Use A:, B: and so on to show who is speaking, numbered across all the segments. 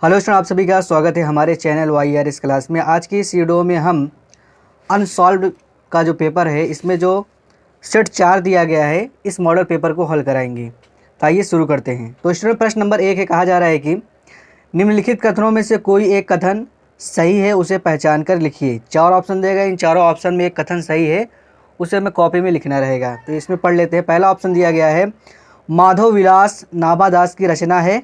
A: Hello student, आप सभी का स्वागत है हमारे चैनल YRS क्लास में। आज की इस वीडियो में हम अनसॉल्व्ड का जो पेपर है इसमें जो सेट 4 दिया गया है इस मॉडल पेपर को हल कराएंगे। तो आइए शुरू करते हैं। तो स्टूडेंट प्रश्न नंबर 1 है, कहा जा रहा है कि निम्नलिखित कथनों में से कोई एक कथन सही है, उसे पहचान कर लिखिए। 4 ऑप्शन देगा, इन चारों ऑप्शन में एक कथन सही है, उसे हमें कॉपी में लिखना रहेगा। तो इसमें पढ़ लेते हैं। पहला ऑप्शन दिया गया है माधव विलास नाभादास की रचना है।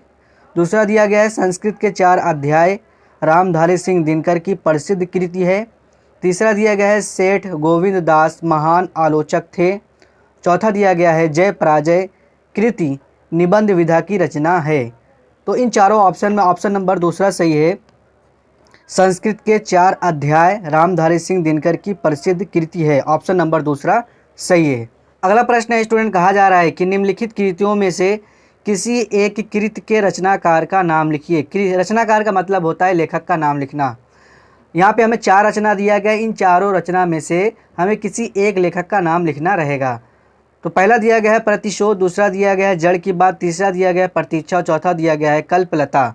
A: दूसरा दिया गया है संस्कृत के 4 अध्याय रामधारी सिंह दिनकर की प्रसिद्ध कृति है। तीसरा दिया गया है सेठ गोविंद दास महान आलोचक थे। चौथा दिया गया है जय पराजय कृति निबंध विधा की रचना है। तो इन चारों ऑप्शन में ऑप्शन नंबर दूसरा सही है, संस्कृत के 4 अध्याय रामधारी सिंह दिनकर की प्रसिद्ध कृति है। ऑप्शन नंबर दूसरा सही है। अगला प्रश्न है स्टूडेंट, कहा जा रहा है कि निम्नलिखित कृतियों में से किसी एक कृति के रचनाकार का नाम लिखिए। रचनाकार का मतलब होता है लेखक का नाम लिखना। यहाँ पे हमें 4 रचना दिया गया, इन चारों रचना में से हमें किसी एक लेखक का नाम लिखना रहेगा। तो पहला दिया गया है प्रतिशोध, दूसरा दिया गया है जड़ की बात, तीसरा दिया गया है प्रतीक्षा और चौथा दिया गया है कल्पलता।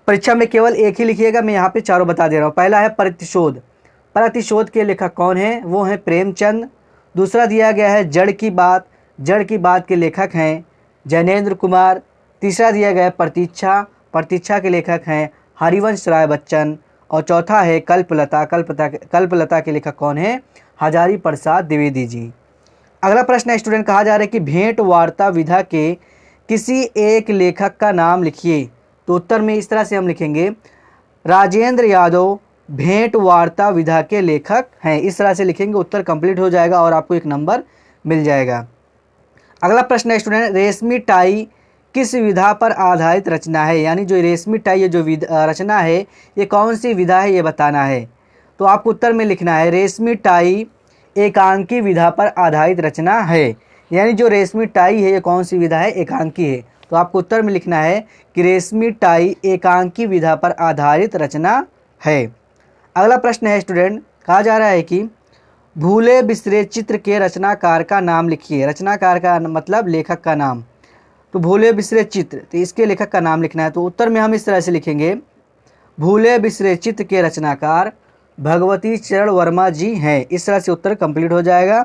A: परीक्षा में केवल एक ही लिखिएगा, मैं यहाँ पे चारों बता दे रहा हूँ। पहला है प्रतिशोध। प्रतिशोध के लेखक कौन है? वो हैं प्रेमचंद। दूसरा दिया गया है जड़ की बात। जड़ की बात के लेखक हैं जैनेन्द्र कुमार। तीसरा दिया गया है प्रतीक्षा। प्रतीक्षा के लेखक हैं हरिवंश राय बच्चन। और चौथा है कल्पलता। कल्पलता के लेखक कौन है? हजारी प्रसाद द्विवेदी जी। अगला प्रश्न है स्टूडेंट, कहा जा रहा है कि भेंट वार्ता विधा के किसी एक लेखक का नाम लिखिए। तो उत्तर में इस तरह से हम लिखेंगे, राजेंद्र यादव भेंट वार्ता विधा के लेखक हैं। इस तरह से लिखेंगे, उत्तर कंप्लीट हो जाएगा और आपको 1 नंबर मिल जाएगा। अगला प्रश्न है स्टूडेंट, रेशमी टाई किस विधा पर आधारित रचना है? यानी जो रेशमी टाई ये जो रचना है ये कौन सी विधा है ये बताना है। तो आपको उत्तर में लिखना है रेशमी टाई एकांकी विधा पर आधारित रचना है। यानी जो रेशमी टाई है ये कौन सी विधा है? एकांकी है। तो आपको उत्तर में लिखना है कि रेशमी टाई एकांकी विधा पर आधारित रचना है। अगला प्रश्न है स्टूडेंट, कहा जा रहा है कि भूले बिसरे चित्र के रचनाकार का नाम लिखिए। रचनाकार का मतलब लेखक का नाम। तो भूले बिसरे चित्र, तो इसके लेखक का नाम लिखना है। तो उत्तर में हम इस तरह से लिखेंगे, भूले बिसरे चित्र के रचनाकार भगवती चरण वर्मा जी हैं। इस तरह से उत्तर कंप्लीट हो जाएगा।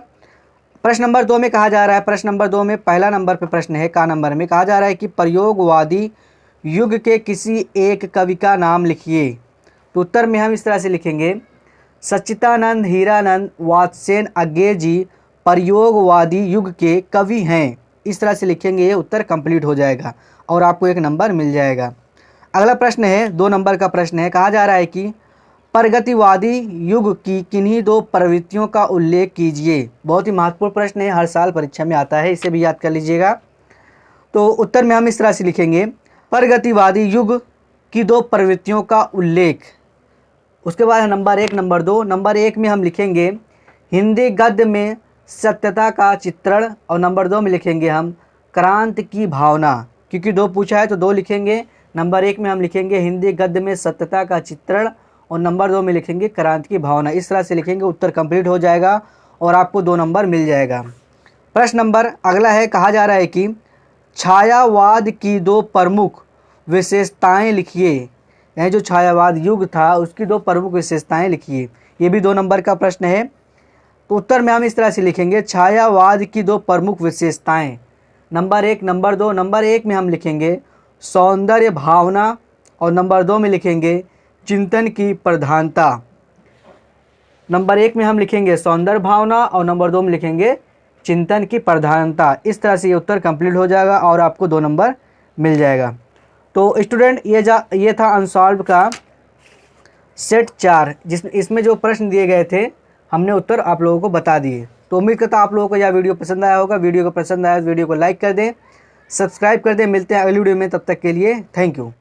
A: प्रश्न नंबर 2 में कहा जा रहा है, प्रश्न नंबर 2 में पहला नंबर पे प्रश्न है का नंबर में, कहा जा रहा है कि प्रयोगवादी युग के किसी एक कवि का नाम लिखिए। तो उत्तर में हम इस तरह से लिखेंगे, सच्चिदानंद हीरानंद वात्स्यन अज्ञे जी प्रयोगवादी युग के कवि हैं। इस तरह से लिखेंगे, ये उत्तर कंप्लीट हो जाएगा और आपको 1 नंबर मिल जाएगा। अगला प्रश्न है 2 नंबर का प्रश्न है, कहा जा रहा है कि प्रगतिवादी युग की किन्हीं 2 प्रवृत्तियों का उल्लेख कीजिए। बहुत ही महत्वपूर्ण प्रश्न है, हर साल परीक्षा में आता है, इसे भी याद कर लीजिएगा। तो उत्तर में हम इस तरह से लिखेंगे, प्रगतिवादी युग की 2 प्रवृत्तियों का उल्लेख। उसके बाद नंबर 1 नंबर 2। नंबर 1 में हम लिखेंगे हिंदी गद्य में सत्यता का चित्रण, और नंबर 2 में लिखेंगे हम क्रांति की भावना। क्योंकि 2 पूछा है तो 2 लिखेंगे। नंबर 1 में हम लिखेंगे हिंदी गद्य में सत्यता का चित्रण और नंबर 2 में लिखेंगे क्रांति की भावना। इस तरह से लिखेंगे, उत्तर कंप्लीट हो जाएगा और आपको 2 नंबर मिल जाएगा। प्रश्न नंबर अगला है, कहा जा रहा है कि छायावाद की 2 प्रमुख विशेषताएं लिखिए। यह जो छायावाद युग था उसकी 2 प्रमुख विशेषताएं लिखिए। ये भी 2 नंबर का प्रश्न है। तो उत्तर में हम इस तरह से लिखेंगे, छायावाद की 2 प्रमुख विशेषताएं। Number 1 number 2। नंबर 1 में हम लिखेंगे सौंदर्य भावना और नंबर 2 में लिखेंगे चिंतन की प्रधानता। नंबर 1 में हम लिखेंगे सौंदर्य भावना और नंबर 2 में लिखेंगे चिंतन की प्रधानता। इस तरह से ये उत्तर कंप्लीट हो जाएगा और आपको 2 नंबर मिल जाएगा। तो स्टूडेंट ये था अनसॉल्व का सेट 4, जिसमें इसमें जो प्रश्न दिए गए थे हमने उत्तर आप लोगों को बता दिए। तो उम्मीद करता हूँ आप लोगों को यह वीडियो पसंद आया होगा। वीडियो को पसंद आया तो वीडियो को लाइक कर दें, सब्सक्राइब कर दें। मिलते हैं अगली वीडियो में, तब तक के लिए थैंक यू।